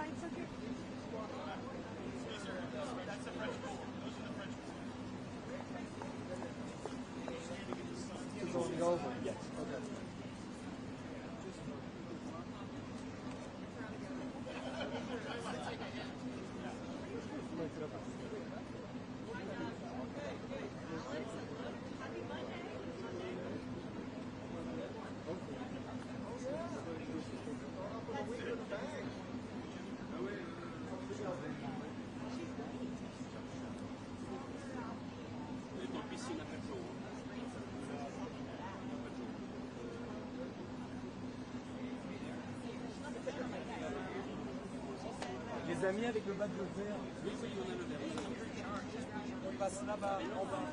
it's okay. That's the French pool. Those are the French pool. It's going over? Yes. Okay. Les amis avec le badge vert. Oui, on a le vert. On passe là-bas, en bas.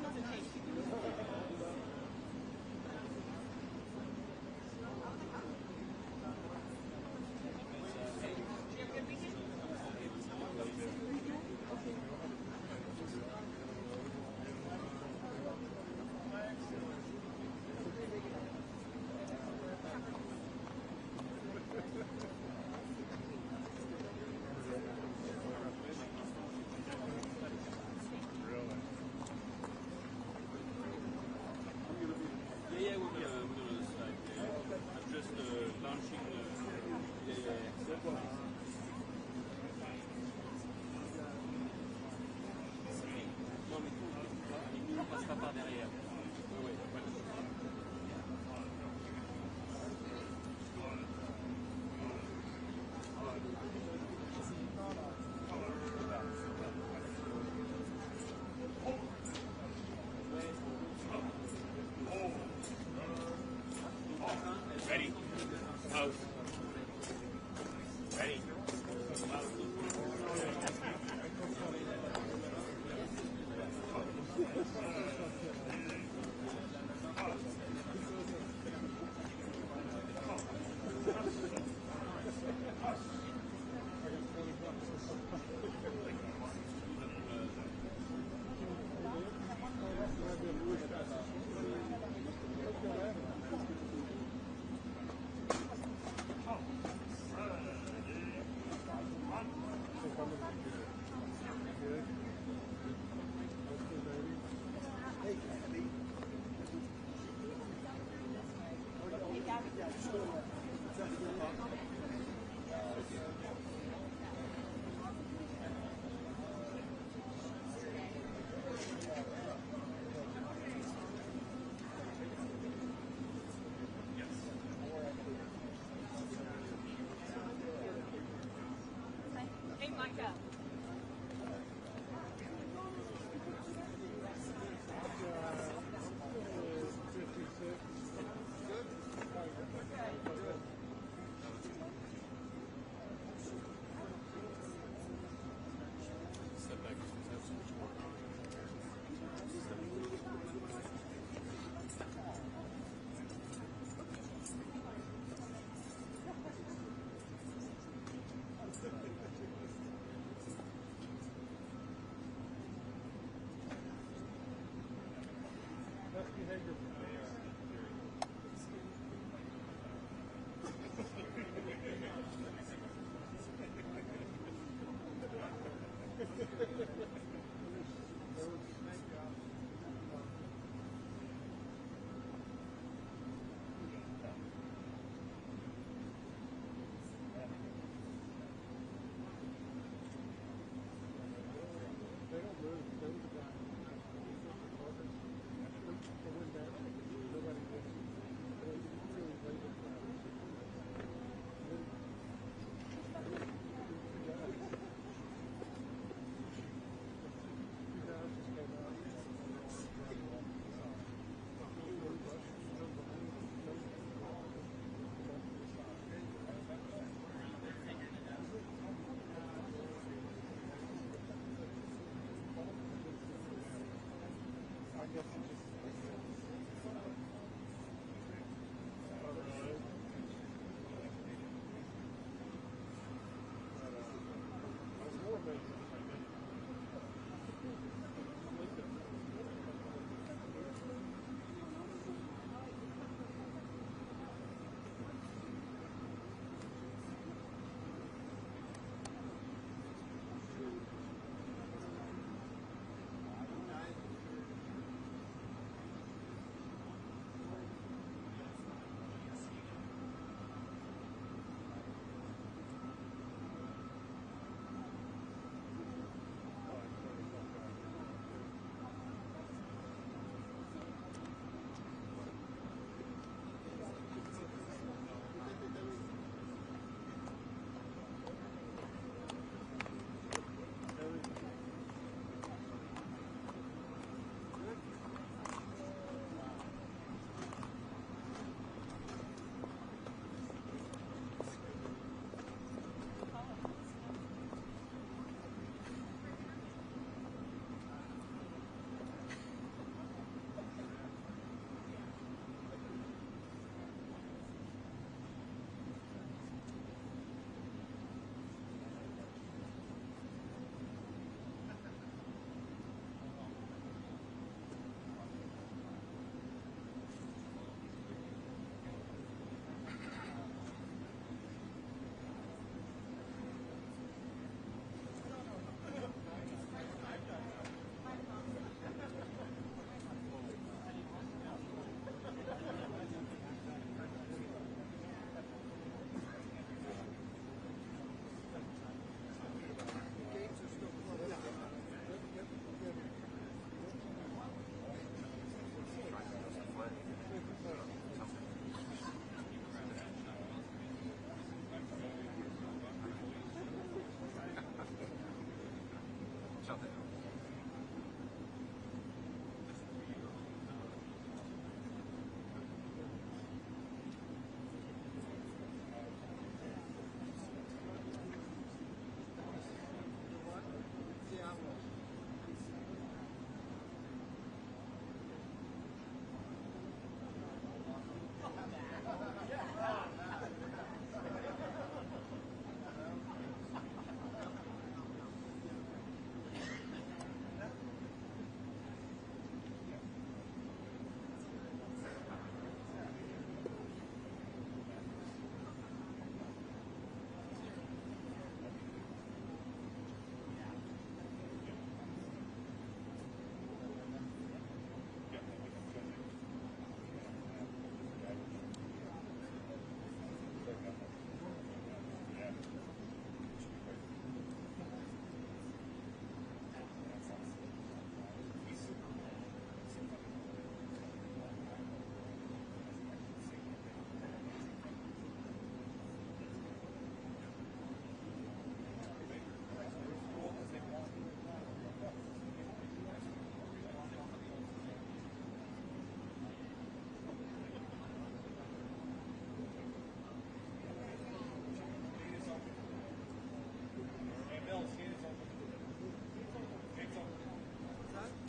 Ready? Pose. Ready?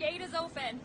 gate is open.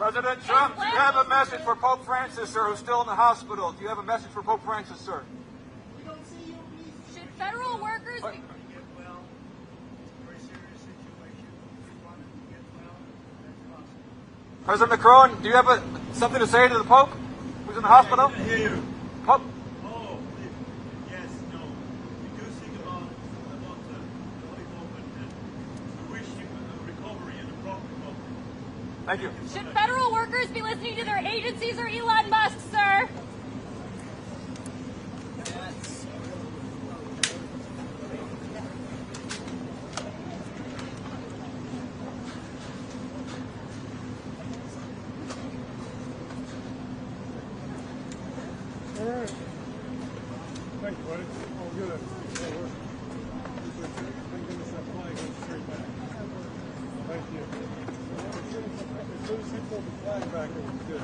President Trump, do you have a message for Pope Francis, sir, who's still in the hospital? Do you have a message for Pope Francis, sir? Should federal workers be... Get well. It's a very serious situation. We want him to get well as fast as possible. President Macron, do you have something to say to the Pope, who's in the hospital? I hear you. Pope. Oh, yes, no. We do think about the Holy Pope and we wish him a recovery and a prompt recovery. Thank you. Should federal workers be listening to their agencies or Elon Musk, sir? All right. Thank you, buddy. Oh, good. Thank goodness that flag went straight back. Thank you. As soon as he pulled the flag back, it was good.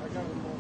I got him all.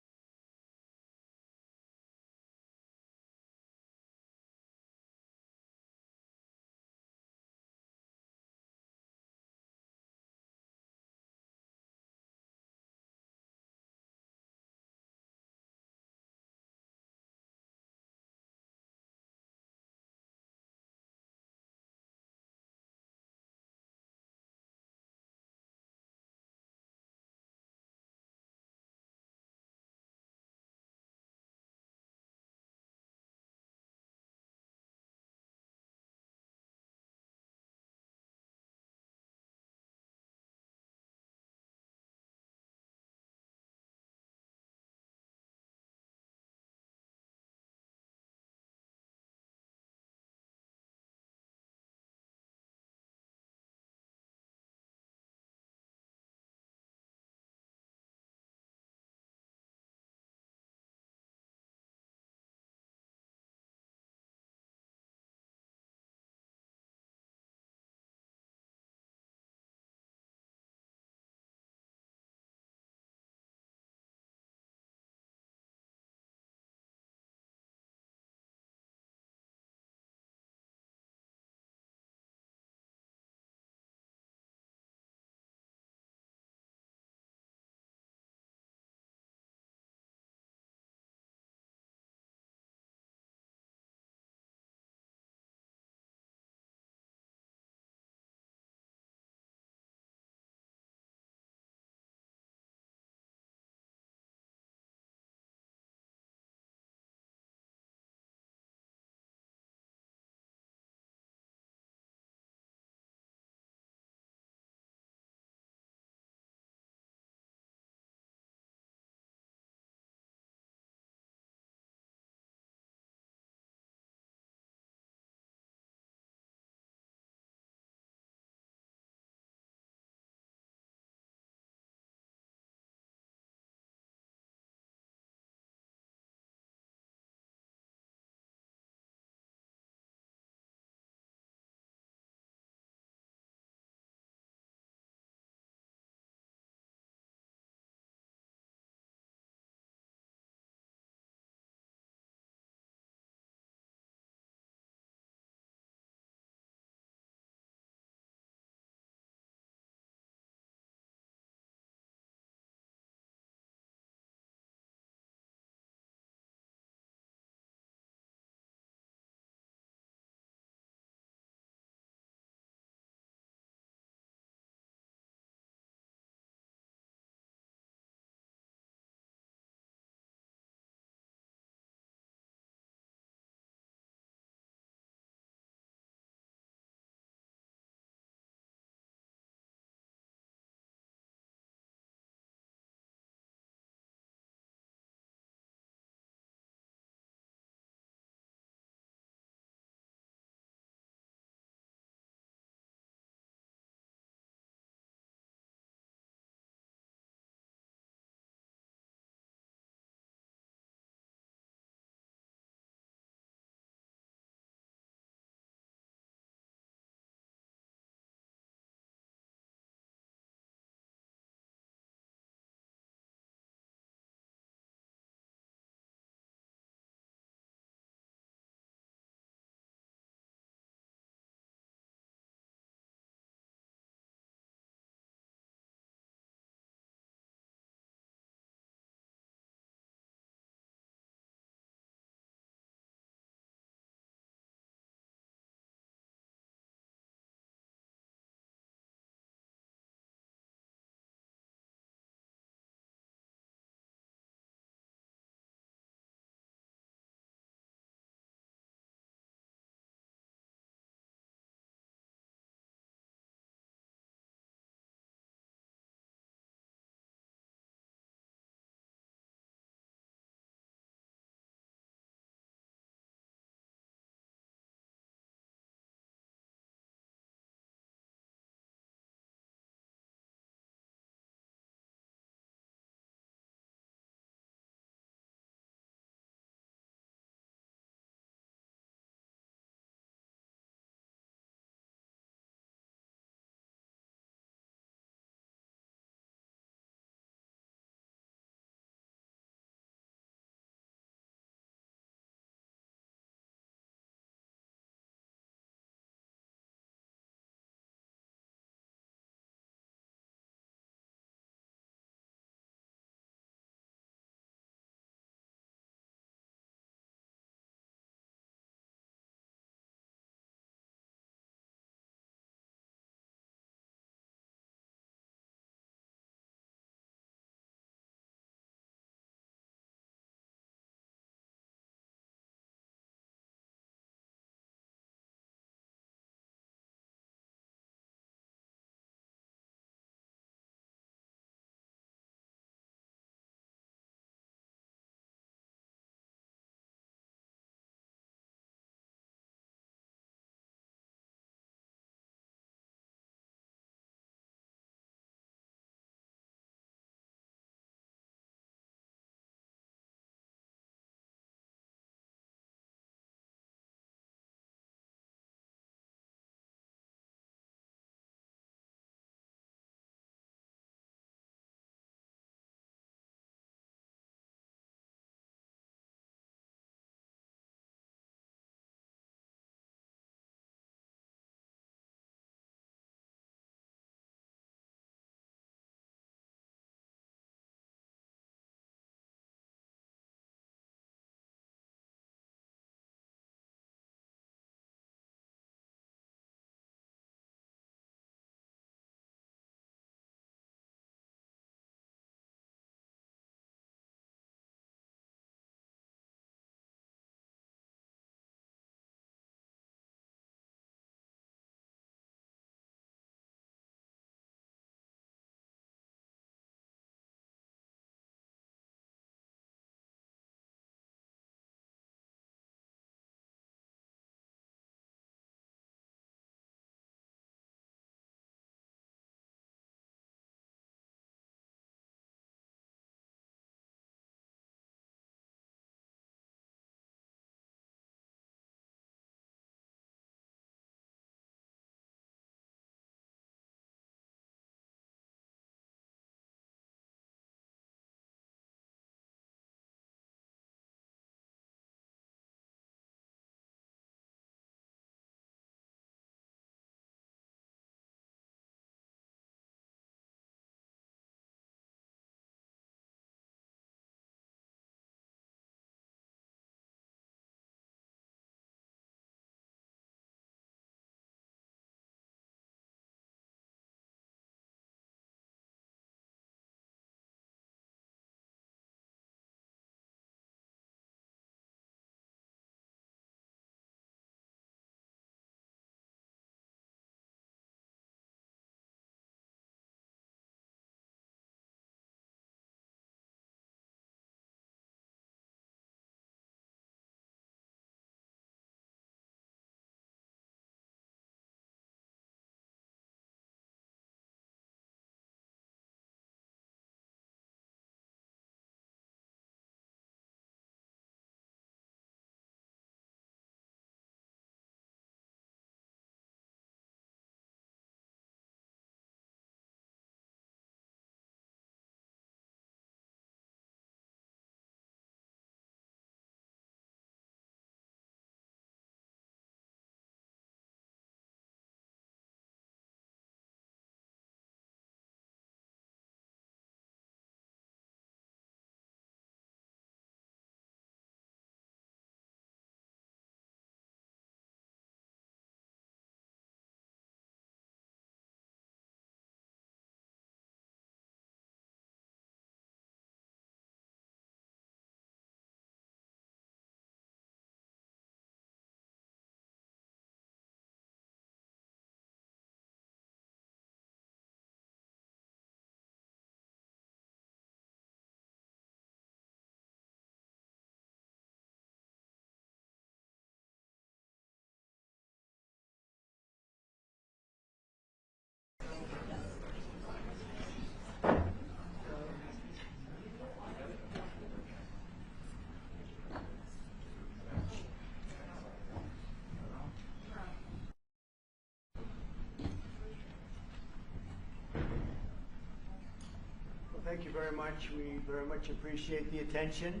Thank you very much. We very much appreciate the attention.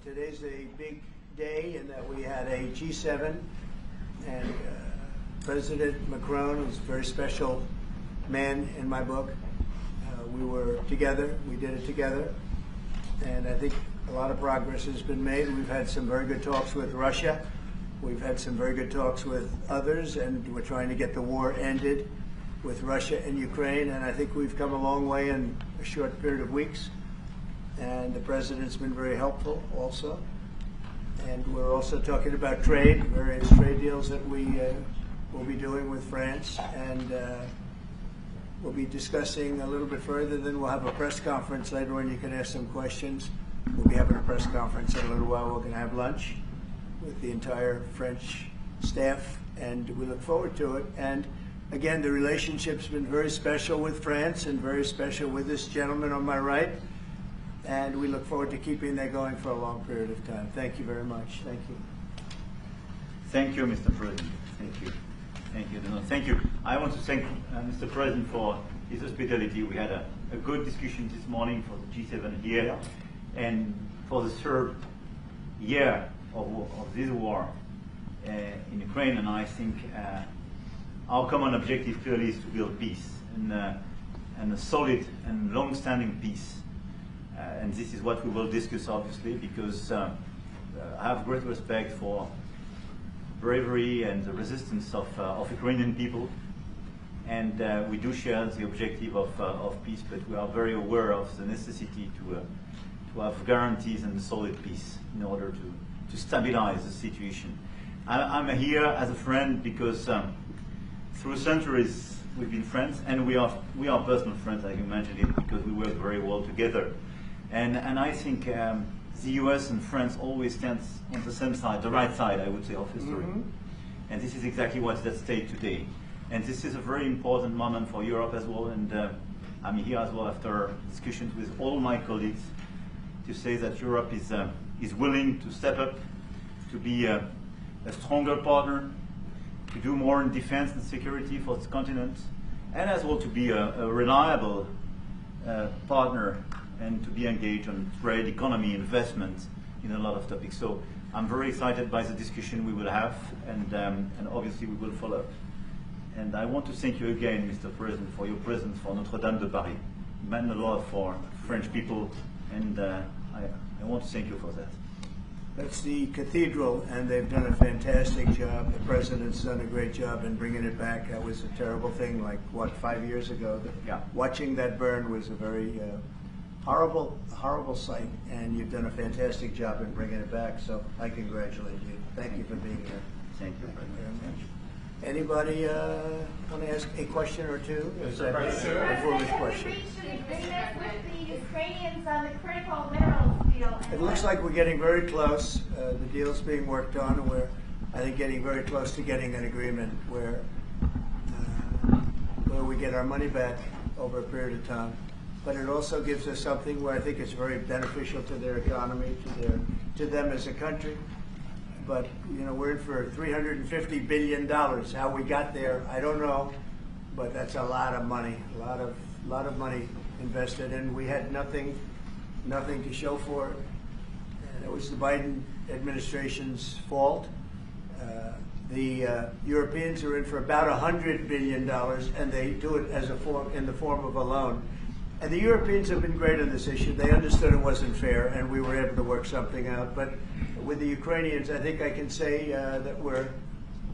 Today's a big day in that we had a G7, and President Macron is a very special man in my book. We were together. We did it together. And I think a lot of progress has been made. We've had some very good talks with Russia. We've had some very good talks with others, and we're trying to get the war ended with Russia and Ukraine. And I think we've come a long way in a short period of weeks. And the president's been very helpful also. And we're also talking about trade, various trade deals that we will be doing with France. And we'll be discussing a little bit further. Then we'll have a press conference later on. You can ask some questions. We'll be having a press conference in a little while. We're going to have lunch with the entire French staff, and we look forward to it. And again, the relationship's been very special with France and very special with this gentleman on my right. And we look forward to keeping that going for a long period of time. Thank you very much. Thank you. Thank you, Mr. President. Thank you. Thank you. No, thank you. I want to thank Mr. President for his hospitality. We had a good discussion this morning for the G7 here, and for the third year of this war in Ukraine. And I think our common objective clearly is to build peace, and a solid and long-standing peace. And this is what we will discuss, obviously, because I have great respect for bravery and the resistance of Ukrainian people, and we do share the objective of peace, but we are very aware of the necessity to have guarantees and solid peace in order to stabilize the situation. I'm here as a friend because through centuries we've been friends, and we are personal friends, like you mentioned it, because we work very well together. And I think the US and France always stands on the same side, the right side, I would say, of history. Mm-hmm. And this is exactly what's at stake today. And this is a very important moment for Europe as well. And I'm here as well after discussions with all my colleagues to say that Europe is willing to step up, to be a stronger partner, to do more in defense and security for this continent, and as well to be a reliable partner and to be engaged on trade, economy, investment in a lot of topics. So I'm very excited by the discussion we will have, and obviously we will follow up. And I want to thank you again, Mr. President, for your presence for Notre-Dame de Paris. It meant a lot for French people, and I want to thank you for that. That's the cathedral, and they've done a fantastic job. The president's done a great job in bringing it back. That was a terrible thing, like, what, 5 years ago? Yeah. Watching that burn was a very horrible sight, and you've done a fantastic job in bringing it back, so I congratulate you. Thank you for being here. Thank you very much. Anybody want to ask a question or two? Is that a foolish question? Reached an agreement with the Ukrainians on the critical minerals deal. It looks like we're getting very close. The deal's being worked on, and we're, I think, getting very close to getting an agreement where we get our money back over a period of time. But it also gives us something where I think it's very beneficial to their economy, to them as a country. But, you know, we're in for $350 billion. How we got there, I don't know, but that's a lot of money, a lot of money invested, and we had nothing to show for it. And it was the Biden administration's fault. The Europeans are in for about $100 billion, and they do it as in the form of a loan. And the Europeans have been great on this issue. They understood it wasn't fair, and we were able to work something out. But with the Ukrainians, I think I can say that we're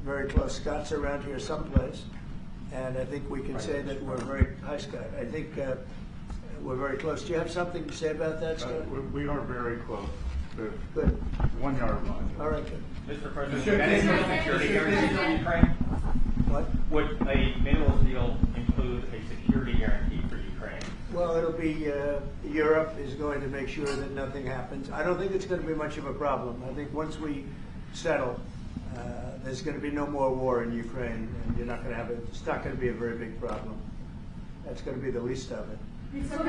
very close. Scott's around here someplace, and I think we can say that we're very, hi Scott, I think we're very close. Do you have something to say about that, Scott? We are very close. Good. 1 yard line. All right, good. Mr. President, any security guarantees for Ukraine? What? Would a minerals deal include a security guarantee for Ukraine? Well, it'll be, Europe is going to make sure that nothing happens. I don't think it's going to be much of a problem. I think once we settle, there's going to be no more war in Ukraine, and you're not going to have it. It's not going to be a very big problem. That's going to be the least of it. So the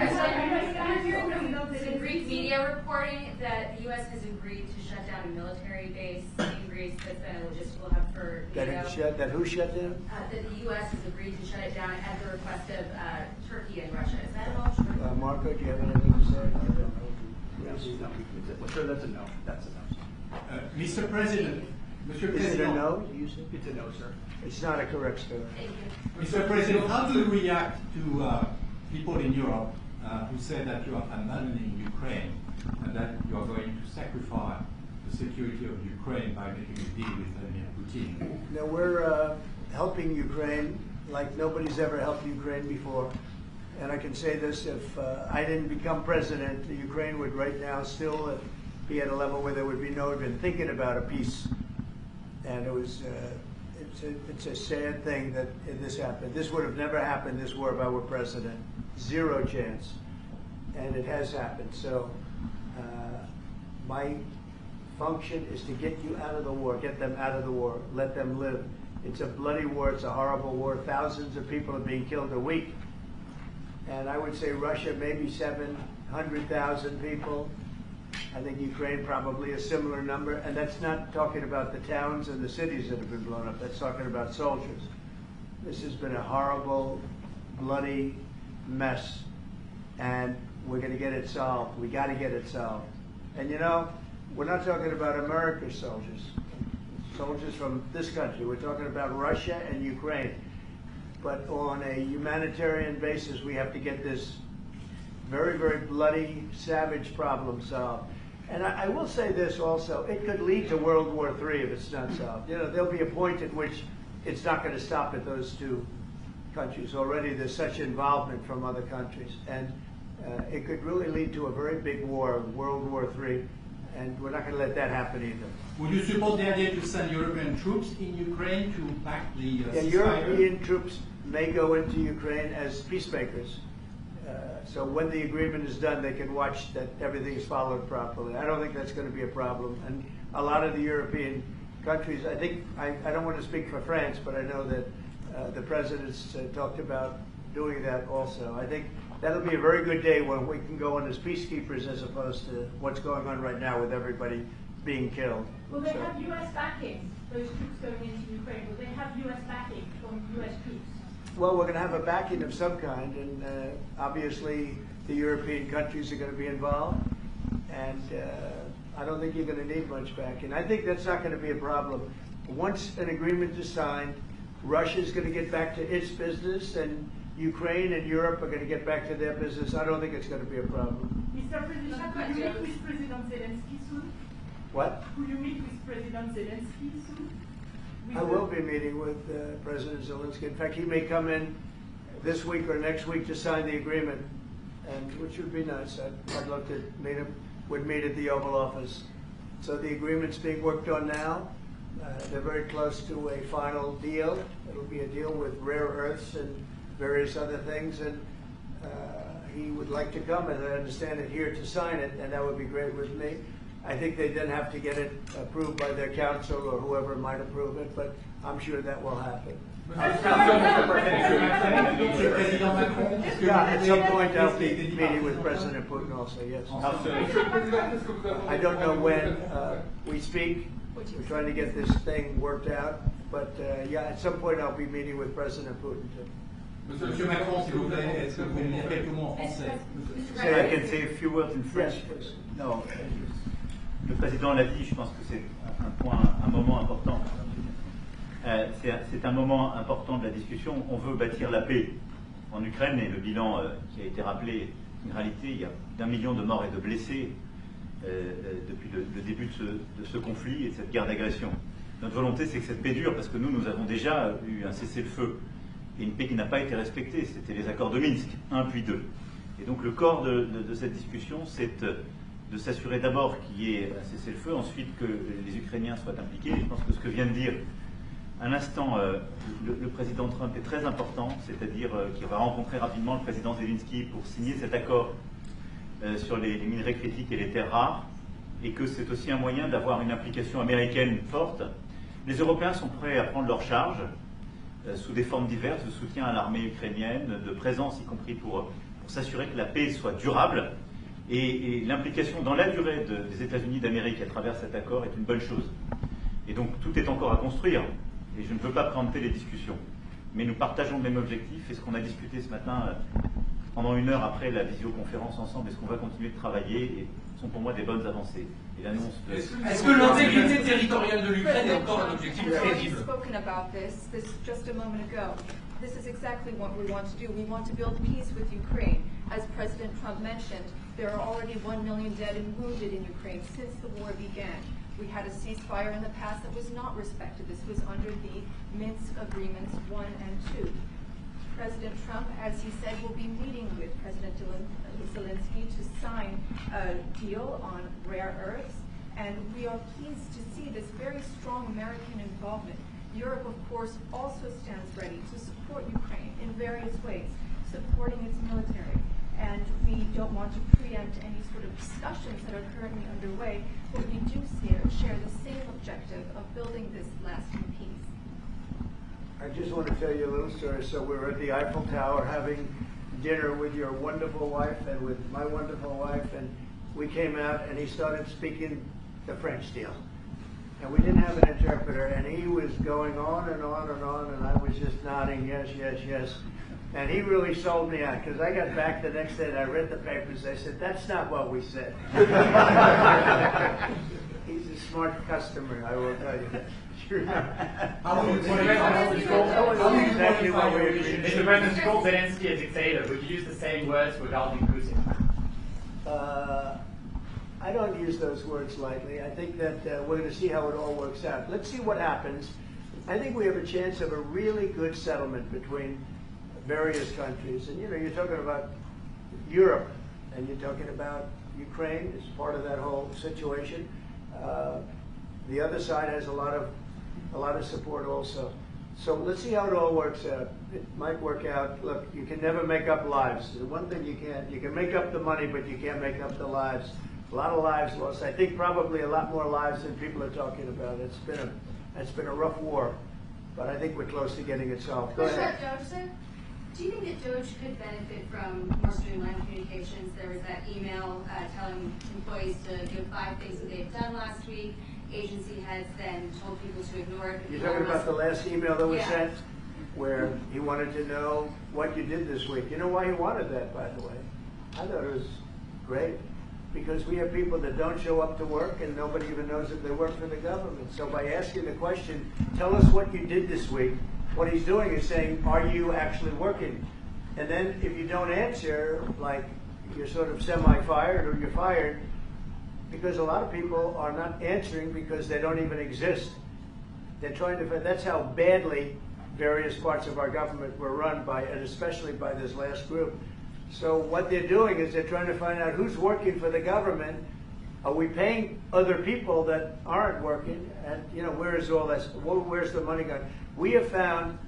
Greek media reporting that the U.S. has agreed to shut down a military base in Greece that's been a logistical hub for NATO. That who shut down? That the U.S. has agreed to shut it down at the request of Turkey and Russia. Is that all true? Marco, do you have anything to say? Well, sure, that's a no. That's a no. Mr. President, Monsieur Is it a President. no? You said? It's a no, sir. It's not a correct story. Mr. President, how do you react to people in Europe who say that you are abandoning Ukraine and that you are going to sacrifice the security of Ukraine by making a deal with Vladimir Putin? Now, we're helping Ukraine like nobody's ever helped Ukraine before. And I can say this, if I didn't become president, Ukraine would right now still be at a level where there would be no even thinking about a peace. And it was, it's a sad thing that this happened. This would have never happened, this war, if I were president. Zero chance. And it has happened. So my function is to get you out of the war, get them out of the war, let them live. It's a bloody war, it's a horrible war. Thousands of people are being killed a week. And I would say Russia, maybe 700,000 people. I think Ukraine probably a similar number. And that's not talking about the towns and the cities that have been blown up. That's talking about soldiers. This has been a horrible, bloody mess. And we're going to get it solved. We got to get it solved. And you know, we're not talking about America's soldiers. Soldiers from this country. We're talking about Russia and Ukraine. But on a humanitarian basis, we have to get this very, very bloody, savage problem solved. And I will say this also, it could lead to World War III if it's not solved. You know, there'll be a point at which it's not going to stop at those two countries. Already there's such involvement from other countries. And it could really lead to a very big war, World War III. And we're not going to let that happen either. Would you support the idea to send European troops in Ukraine to back the ceasefire? European troops may go into Ukraine as peacemakers. So when the agreement is done, they can watch that everything is followed properly. I don't think that's going to be a problem. And a lot of the European countries, I think, I don't want to speak for France, but I know that the presidents talked about doing that also. I think that'll be a very good day when we can go in as peacekeepers as opposed to what's going on right now with everybody being killed. Will they have U.S. backing, those troops going into Ukraine? Will they have U.S. backing from U.S. troops? Well, we're going to have a backing of some kind, and obviously the European countries are going to be involved, and I don't think you're going to need much backing. I think that's not going to be a problem. Once an agreement is signed, Russia's going to get back to its business, and Ukraine and Europe are going to get back to their business. I don't think it's going to be a problem. Mr. President, could you meet with President Zelensky soon? What? Could you meet with President Zelensky soon? I will be meeting with President Zelensky. In fact, he may come in this week or next week to sign the agreement, and which would be nice. I'd love to meet him. Would meet at the Oval Office. So the agreement's being worked on now. They're very close to a final deal. It'll be a deal with rare earths and various other things, and he would like to come, as I understand it, here to sign it, and that would be great with me. I think they then have to get it approved by their council or whoever might approve it, but I'm sure that will happen. Yeah, at some point I'll be meeting with President Putin also, yes. I don't know when we speak. We're trying to get this thing worked out, but yeah, at some point I'll be meeting with President Putin too. Monsieur Macron, s'il vous plaît, est-ce que vous pouvez me dire quelques mots en français? I can say a few words in French. Yes, No, le président l'a dit, je pense que c'est un moment important. C'est un moment important de la discussion. On veut bâtir la paix en Ukraine et le bilan qui a été rappelé, une réalité, il y a d'1 million de morts et de blessés depuis le début de ce conflit et de cette guerre d'agression. Notre volonté, c'est que cette paix dure, parce que nous avons déjà eu un cessez-le-feu et une paix qui n'a pas été respectée. C'était les accords de Minsk, 1 puis 2. Et donc le corps de cette discussion, c'est de s'assurer d'abord qu'il y ait un cessez-le-feu, ensuite que les Ukrainiens soient impliqués. Je pense que ce que vient de dire un instant le président Trump est très important, c'est-à-dire qu'il va rencontrer rapidement le président Zelensky pour signer cet accord sur les minerais critiques et les terres rares, et que c'est aussi un moyen d'avoir une implication américaine forte. Les Européens sont prêts à prendre leur charge sous des formes diverses de soutien à l'armée ukrainienne, de présence y compris pour s'assurer que la paix soit durable, et l'implication dans la durée des États-Unis d'Amérique à travers cet accord est une bonne chose. Et donc tout est encore à construire, et je ne veux pas préempter les discussions. Mais nous partageons le même objectif, et ce qu'on a discuté ce matin pendant 1 heure après la visioconférence ensemble, est-ce qu'on va continuer de travailler et sont pour moi des bonnes avancées. Et l'annonce de... Est-ce que l'intégrité territoriale de l'Ukraine est encore un objectif crédible? Spoken about this just a moment ago. This is exactly what we want to do. We want to build peace with Ukraine. As President Trump mentioned, there are already 1 million dead and wounded in Ukraine since the war began. We had a ceasefire in the past that was not respected. This was under the Minsk Agreements 1 and 2. President Trump, as he said, will be meeting with President Zelensky to sign a deal on rare earths, and we are pleased to see this very strong American involvement. Europe, of course, also stands ready to support Ukraine in various ways, supporting its military, and we don't want to preempt any sort of discussions that are currently underway, but we do share the same objective of building this lasting peace. I just want to tell you a little story. So we were at the Eiffel Tower having dinner with your wonderful wife and with my wonderful wife, and we came out and he started speaking the French deal. And we didn't have an interpreter, and he was going on and on and on, and I was just nodding, yes, yes, yes. And he really sold me out, because I got back the next day and I read the papers. I said, that's not what we said. He's a smart customer, I will tell you that. Mr. President, to call Zelensky a dictator, would you use the same words regarding Putin? I don't use those words lightly. I think that we're going to see how it all works out. Let's see what happens. I think we have a chance of a really good settlement between various countries. And, you know, you're talking about Europe, and you're talking about Ukraine as part of that whole situation. The other side has a lot of support also. So let's see how it all works out. It might work out. Look, you can never make up lives. The one thing you can make up the money, but you can't make up the lives. A lot of lives lost. I think probably a lot more lives than people are talking about. It's been a rough war, but I think we're close to getting it solved. Go ahead. Do you think that DOGE could benefit from more streamlined communications? There was that email telling employees to give 5 things that they've done last week. Agency heads then told people to ignore it. You're talking about the last email that was sent, where he wanted to know what you did this week. You know why he wanted that, by the way? I thought it was great, because we have people that don't show up to work and nobody even knows if they work for the government. So by asking the question, tell us what you did this week, what he's doing is saying, are you actually working? And then if you don't answer, like you're sort of semi-fired or you're fired, because a lot of people are not answering because they don't even exist. They're trying to, that's how badly various parts of our government were run by, and especially by this last group. So what they're doing is they're trying to find out who's working for the government. Are we paying other people that aren't working? And, you know, where is all this? Where's the money going? We have found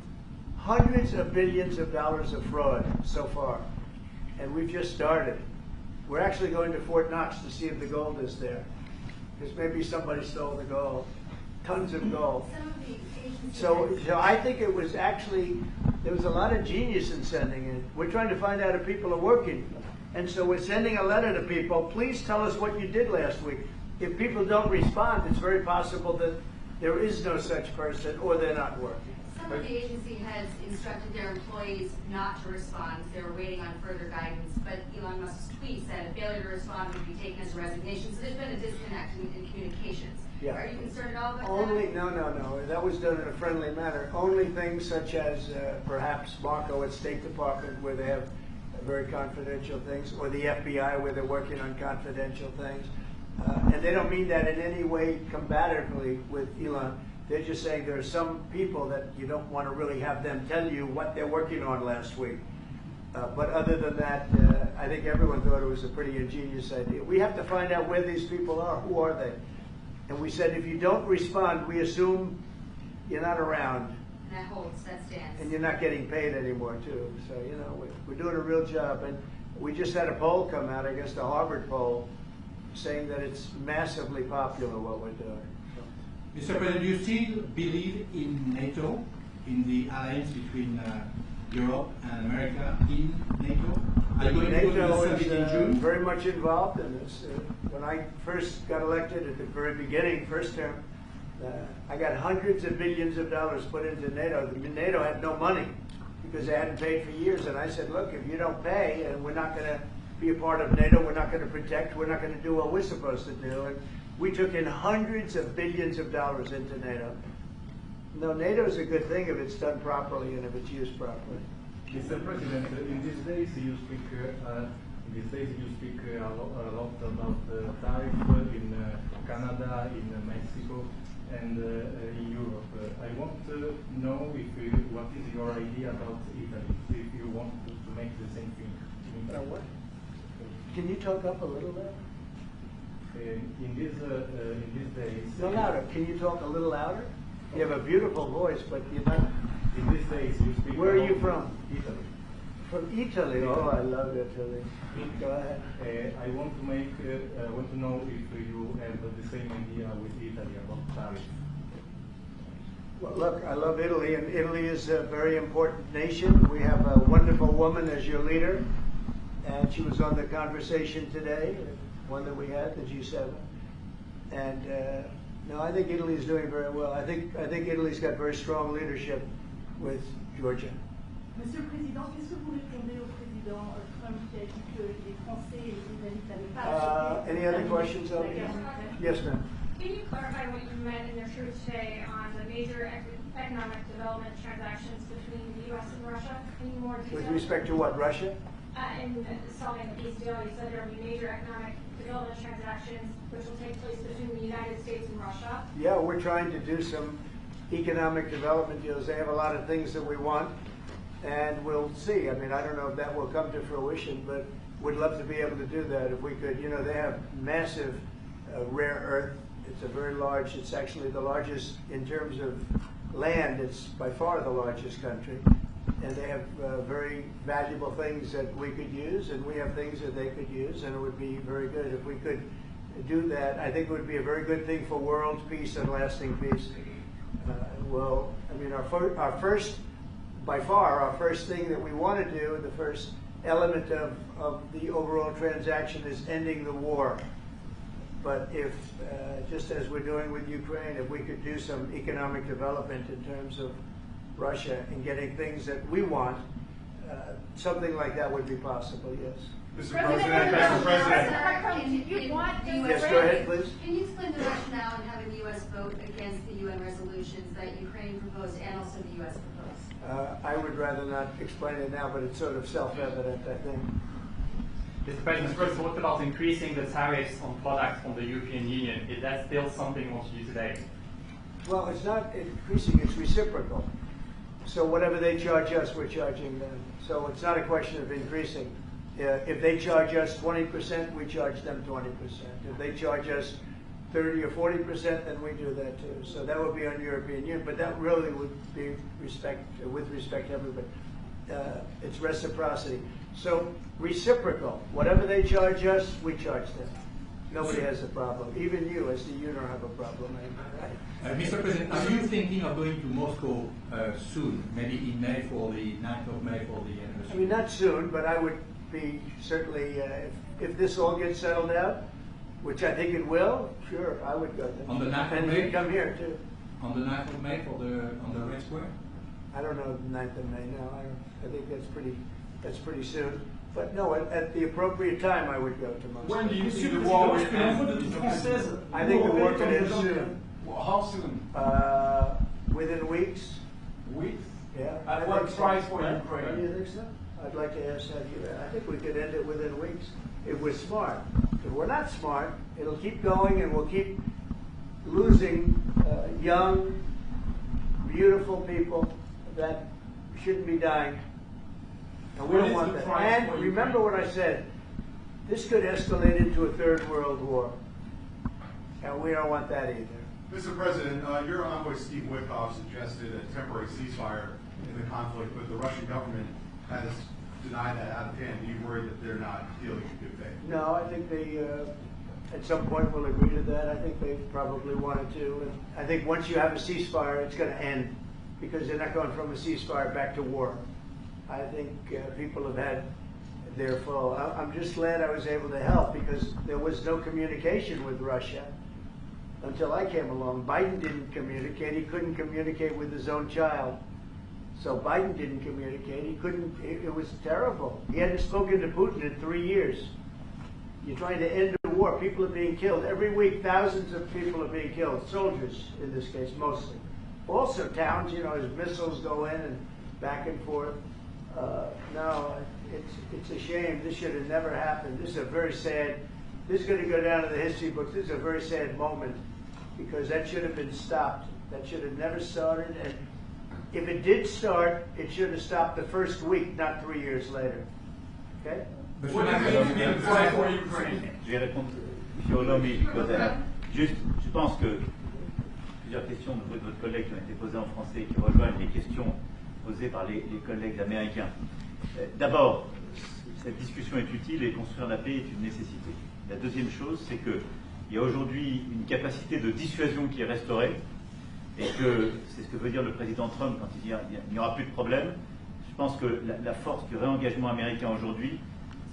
hundreds of billions of dollars of fraud so far, and we've just started. We're actually going to Fort Knox to see if the gold is there, because maybe somebody stole the gold. Tons of gold. So I think it was actually, there was a lot of genius in sending it. We're trying to find out if people are working. And so we're sending a letter to people, please tell us what you did last week. If people don't respond, it's very possible that there is no such person or they're not working. Some of the agency heads instructed their employees not to respond. They were waiting on further guidance, but Elon Musk's tweet said a failure to respond would be taken as a resignation. So there's been a disconnect in communications. Yeah. Are you concerned at all about that? No. That was done in a friendly manner. Only things such as perhaps Marco at State Department, where they have very confidential things, or the FBI, where they're working on confidential things. And they don't mean that in any way combatively with Elon. They're just saying there are some people that you don't want to really have them tell you what they're working on last week. But other than that, I think everyone thought it was a pretty ingenious idea. We have to find out where these people are. Who are they? And we said, if you don't respond, we assume you're not around. And that holds, that stands. And you're not getting paid anymore, too. So, you know, we're doing a real job. And we just had a poll come out, I guess the Harvard poll, saying that it's massively popular what we're doing. Mr. President, do you still believe in NATO, in the alliance between Europe and America in NATO? Are you going to go to the summit in June? Very much involved in this. When I first got elected at the very beginning, first term, I got hundreds of billions of dollars put into NATO. NATO had no money. because they hadn't paid for years. And I said, look, if you don't pay, and we're not going to be a part of NATO, we're not going to protect, we're not going to do what we're supposed to do. And we took in hundreds of billions of dollars into NATO. No, NATO is a good thing if it's done properly and if it's used properly. Mr. President, in these days you speak a lot about tariff in Canada, in Mexico, and in Europe. I want to know what is your idea about Italy, if you want to make the same thing. What? Can you talk up a little bit? In these days. No, louder. Can you talk a little louder? You have a beautiful voice, but you're not. In these days you speak. Where are you from? Italy. From Italy. Oh, I love Italy. Go ahead. I want to know if you have the same idea with Italy about tariffs. Well, look, I love Italy, and Italy is a very important nation. We have a wonderful woman as your leader, and she was on the conversation today, one that we had, the G7. And no, I think Italy is doing very well. I think Italy's got very strong leadership with Georgia. Monsieur le Président, qu'est-ce que vous répondez au président Trump qui a dit que les Français et les Britanniques n'avaient pas Any other questions? Yes, ma'am. Can you clarify what you meant in your truth today on the major economic development transactions between the U.S. and Russia? Any more detail? With respect to what, Russia? In solving the peace deal, you said there will be major economic development transactions which will take place between the United States and Russia. Yeah, we're trying to do some economic development deals. They have a lot of things that we want, and we'll see. I mean, I don't know if that will come to fruition, but we'd love to be able to do that if we could. You know, they have massive rare earth. It's a very large, it's actually the largest in terms of land. It's by far the largest country. And they have very valuable things that we could use, and we have things that they could use, and it would be very good if we could do that. I think it would be a very good thing for world peace and lasting peace. Well, I mean, our first, by far, our first thing that we want to do, the first element of the overall transaction is ending the war. But if, just as we're doing with Ukraine, if we could do some economic development in terms of Russia and getting things that we want, something like that would be possible, yes. Mr. President, Mr. President. Yes, go ahead, please. Can you explain the rationale in having the U.S. vote against the UN resolutions that Ukraine proposed and also the U.S. proposed? I would rather not explain it now, but it's sort of self-evident, I think. Mr. President, first, what about increasing the tariffs on products from the European Union? Is that still something you want to do today? Well, it's not increasing, it's reciprocal. So whatever they charge us, we're charging them. So it's not a question of increasing. If they charge us 20%, we charge them 20%. If they charge us 30 or 40%, then we do that too. So that would be on European Union, but that really would be with respect to everybody. It's reciprocity. So reciprocal. Whatever they charge us, we charge them. Nobody has a problem. Even you, as the you don't have a problem, right? Mr. President, are you thinking of going to Moscow soon? Maybe in May for the 9th of May for the anniversary? I mean, not soon, but I would be certainly, if this all gets settled out, which I think it will, sure, I would go there. On the 9th of and May? you'd come here too. On the 9th of May on the Red Square? I don't know the 9th of May, no. I think that's pretty soon. But no, at the appropriate time, I would go to Moscow. When do you see the war will end? I think the war could end soon. How soon? Within weeks. Weeks? Yeah. At what price for Do Ukraine? you think so? I'd like to ask that you. I think we could end it within weeks if we're smart. If we're not smart, it'll keep going, and we'll keep losing young, beautiful people that shouldn't be dying. And we don't want that. And remember what I said. This could escalate into a third world war. And we don't want that either. Mr. President, your envoy Steve Witkoff suggested a temporary ceasefire in the conflict, but the Russian government has denied that out of hand. Do you worry that they're not dealing in good faith? No, I think they, at some point, will agree to that. I think they probably wanted to. And I think once you have a ceasefire, it's going to end, because they're not going from a ceasefire back to war. I think people have had their full. I'm just glad I was able to help, because there was no communication with Russia until I came along. Biden didn't communicate. He couldn't communicate with his own child. So Biden didn't communicate. He couldn't. It was terrible. He hadn't spoken to Putin in 3 years. You're trying to end the war. People are being killed. Every week, thousands of people are being killed. Soldiers, in this case, mostly. Also towns, you know, as missiles go in and back and forth. No, it's a shame. This should have never happened. This is a very sad, this is going to go down in the history books. This is a very sad moment because that should have been stopped. That should have never started. And if it did start, it should have stopped the first week, not 3 years later. Okay? Je vais répondre, M. Olomi, juste, je pense que plusieurs questions de votre collègue qui ont été posées en français et qui rejoignent les questions posées par les collègues américains. D'abord, cette discussion est utile et construire la paix est une nécessité. La deuxième chose, c'est qu'il y a aujourd'hui une capacité de dissuasion qui est restaurée et que c'est ce que veut dire le président Trump quand il dit qu'il n'y aura plus de problème. Je pense que la force du réengagement américain aujourd'hui,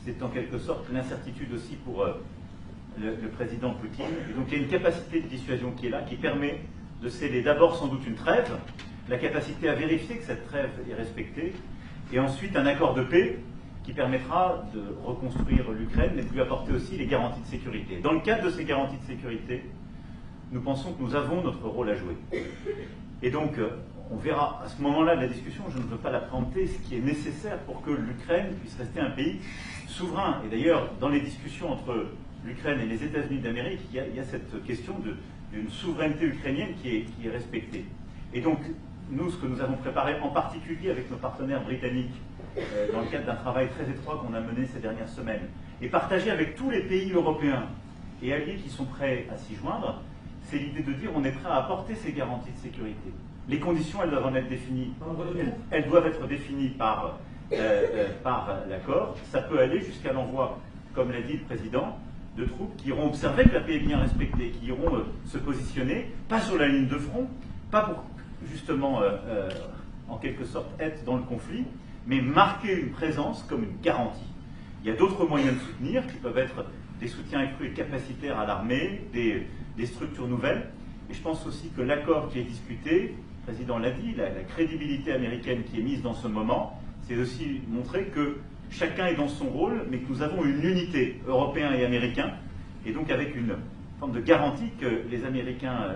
c'est en quelque sorte l'incertitude aussi pour le président Poutine. Et donc il y a une capacité de dissuasion qui est là, qui permet de sceller d'abord sans doute une trêve, la capacité à vérifier que cette trêve est respectée, et ensuite un accord de paix qui permettra de reconstruire l'Ukraine, mais de lui apporter aussi les garanties de sécurité. Dans le cadre de ces garanties de sécurité, nous pensons que nous avons notre rôle à jouer. Et donc, on verra à ce moment-là de la discussion, je ne veux pas la préempter, ce qui est nécessaire pour que l'Ukraine puisse rester un pays souverain. Et d'ailleurs, dans les discussions entre l'Ukraine et les États-Unis d'Amérique, il y a cette question d'une souveraineté ukrainienne qui est respectée. Et donc, nous, ce que nous avons préparé, en particulier avec nos partenaires britanniques, dans le cadre d'un travail très étroit qu'on a mené ces dernières semaines, et partagé avec tous les pays européens et alliés qui sont prêts à s'y joindre, c'est l'idée de dire on est prêt à apporter ces garanties de sécurité. Les conditions, elles doivent en être définies. Elles doivent être définies par l'accord. Ça peut aller jusqu'à l'envoi, comme l'a dit le président, de troupes qui iront observer que la paix est bien respectée, qui iront se positionner, pas sur la ligne de front, pas pour justement, en quelque sorte, être dans le conflit, mais marquer une présence comme une garantie. Il y a d'autres moyens de soutenir, qui peuvent être des soutiens accrus et capacitaires à l'armée, des structures nouvelles. Et je pense aussi que l'accord qui est discuté, le président l'a dit, la crédibilité américaine qui est mise dans ce moment, c'est aussi montrer que chacun est dans son rôle, mais que nous avons une unité, Européens et Américains, et donc avec une forme de garantie que les Américains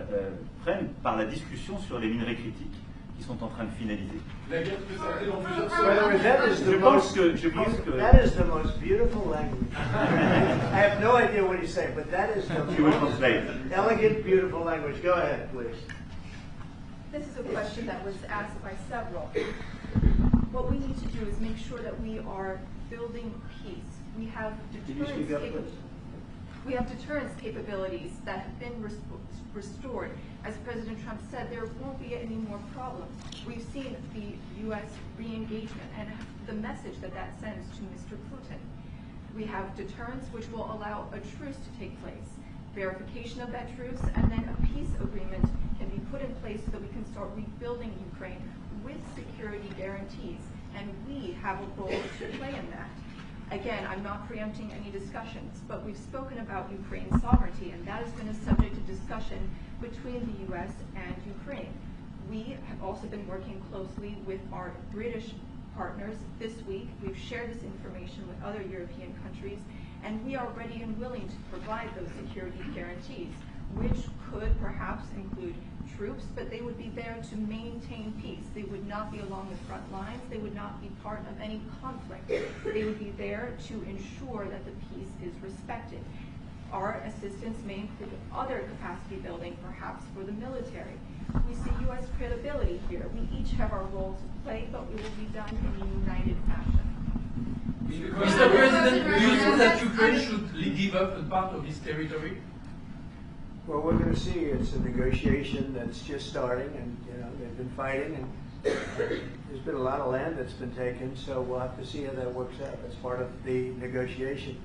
prennent par la discussion sur les minerais critiques qui sont en train de finaliser. That is the most beautiful language. I have no idea what he's saying, but that is the most elegant, beautiful language. Go ahead, please. This is a question that was asked by several. What we need to do is make sure that we are building peace. We have deterrence capabilities that have been restored. As President Trump said, there won't be any more problems. We've seen the U.S. re-engagement and the message that that sends to Mr. Putin. We have deterrence, which will allow a truce to take place, verification of that truce, and then a peace agreement can be put in place so that we can start rebuilding Ukraine with security guarantees, and we have a role to play in that. Again, I'm not preempting any discussions, but we've spoken about Ukraine's sovereignty, and that has been a subject of discussion between the U.S. and Ukraine. We have also been working closely with our British partners this week. We've shared this information with other European countries, and we are ready and willing to provide those security guarantees, which could perhaps include troops, but they would be there to maintain peace. They would not be along the front lines. They would not be part of any conflict. They would be there to ensure that the peace is respected. Our assistance may include other capacity building, perhaps for the military. We see U.S. credibility here. We each have our roles to play, but we will be done in a united fashion. Mr. President, do you think that Ukraine should give up a part of its territory? Well, we're going to see. It's a negotiation that's just starting, and they've been fighting, and there's been a lot of land that's been taken. So we'll have to see how that works out as part of the negotiation.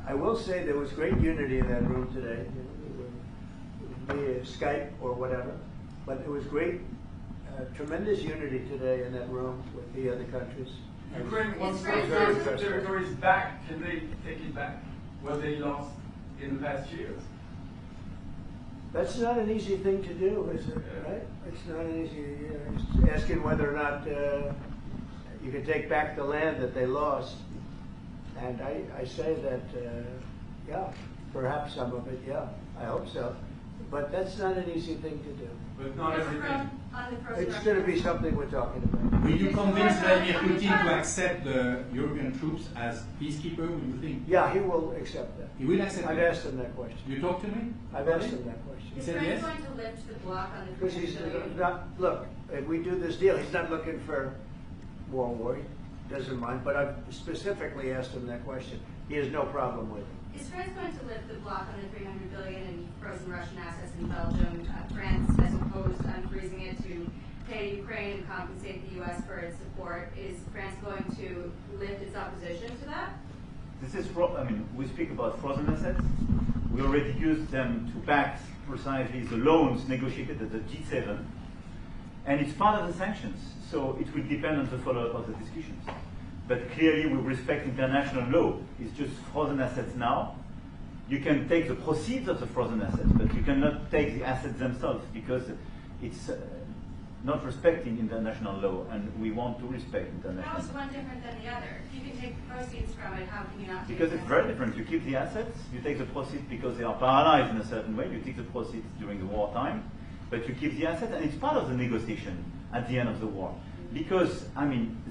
I will say there was great unity in that room today, via Skype or whatever. But it was great, tremendous unity today in that room with the other countries. Ukraine wants those territories back. Can they take it back? What they lost in the past years? That's not an easy thing to do, is it? Right? It's not an easy. Just asking whether or not you can take back the land that they lost, and I say that yeah, perhaps some of it, yeah, I hope so, but that's not an easy thing to do. But not everything. It's going to be something we're talking about. Will you convince Vladimir Putin to accept the European troops as peacekeeper? Will you think? Yeah, he will accept that. He will accept I've that. asked him that question. You talked to me? I've asked him that question. He Is said France yes? going to lift the block on the Because he's $300 billion? not, look, if we do this deal, he's not looking for war, he doesn't mind, but I've specifically asked him that question. He has no problem with it. Is France going to lift the block on the $300 billion in frozen Russian assets in Belgium? France has opposed unfreezing it to pay Ukraine and compensate the U.S. for its support. Is France going to lift its opposition to that? This is, we speak about frozen assets. We already used them to back precisely the loans negotiated at the G7, and it's part of the sanctions. So it will depend on the follow-up of the discussions. But clearly, we respect international law. It's just frozen assets now. You can take the proceeds of the frozen assets, but you cannot take the assets themselves because it's not respecting international law, and we want to respect international How is law. one different than the other? If you can take the proceeds from it, how can you not take Because the it's very different. You keep the assets, you take the proceeds because they are paralyzed in a certain way. You take the proceeds during the wartime, but you keep the assets, and it's part of the negotiation at the end of the war. Because,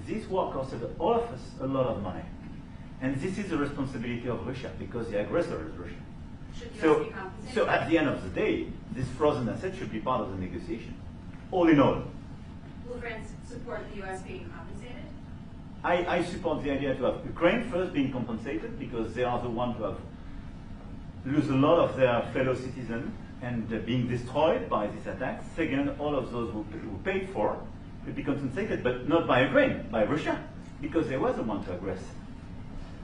this war costed all of us a lot of money. And this is the responsibility of Russia, because the aggressor is Russia. Should the US be So compensated? at the end of the day, this frozen asset should be part of the negotiation. All in all. Will France support the U.S. being compensated? I support the idea to have Ukraine first being compensated, because they are the ones who have lose a lot of their fellow citizens and being destroyed by these attacks. Second, all of those who paid for will be compensated, but not by Ukraine, by Russia, because they were the one to aggress.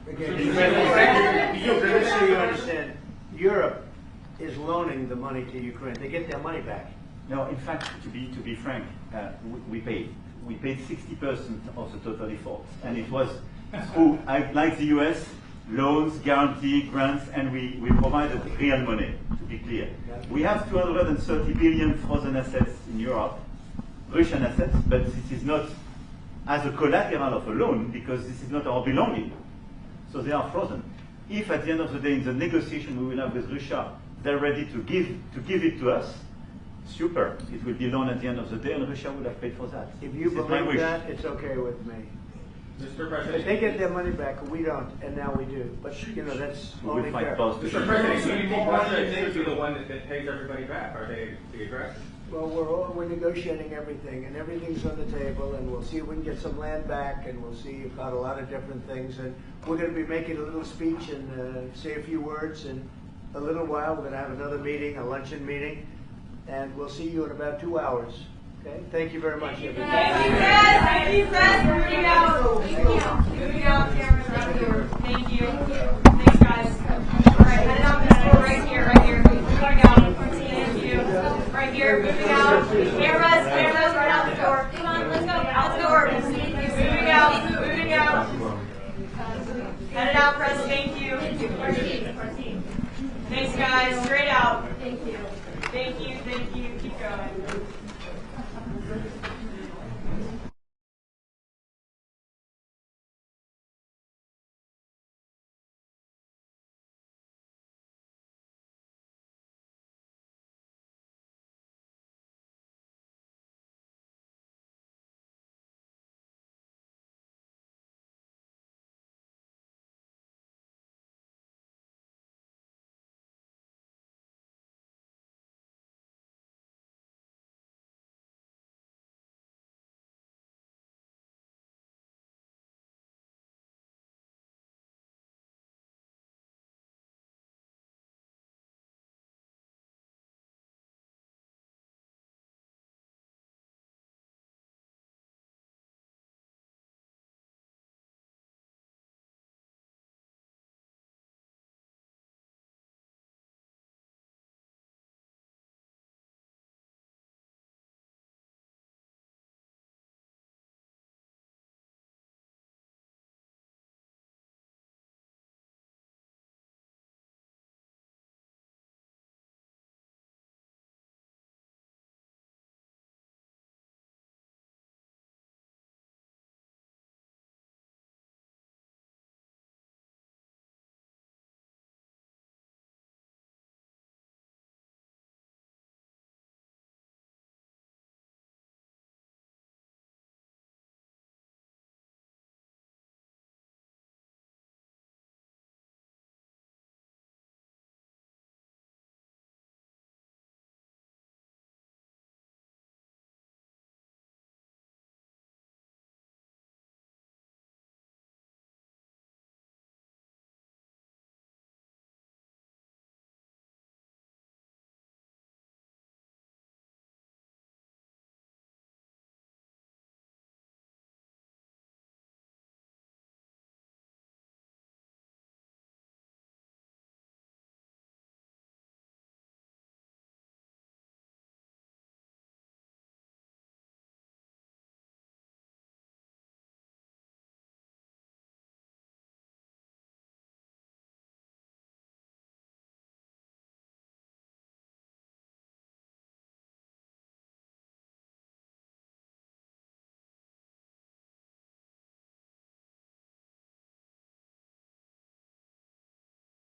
Again, just so you understand, Europe is loaning the money to Ukraine. They get their money back. No, in fact, to be frank, we paid 60% of the total effort, and it was through, like the US, loans, guarantee, grants, and we provided real money, to be clear. We have 230 billion frozen assets in Europe, Russian assets, but this is not as a collateral of a loan, because this is not our belonging. So they are frozen. If at the end of the day, in the negotiation we will have with Russia, they're ready to give it to us, super. It will be loan at the end of the day, and Russia will have paid for that. If you believe that, it's okay with me. Mr. President, If they get their money back, we don't, and now we do. But that's We only will fight fair. both. Mr. President, do you think Russia is the one that pays everybody back? Are they the aggressor? Well, we're negotiating everything, and everything's on the table, and we'll see if we can get some land back, and we'll see about a lot of different things. And we're going to be making a little speech and say a few words in a little while. We're going to have another meeting, a luncheon meeting, and we'll see you in about 2 hours. Okay? Thank you very much, everybody. Thank you, Fred. Thank you, Fred. Moving out. Moving out, Cameron. Thank you. Thank you. Thanks, guys. All right, head out this door right here, right here. Moving out. Thank you. Right here, moving out. Cameras, right out the door. Come on, let's go. Out the door. Moving out. Moving out. Headed out, press. Thank you. Thanks, guys. Straight out. Thank you. Thank you. Thank you. Keep going.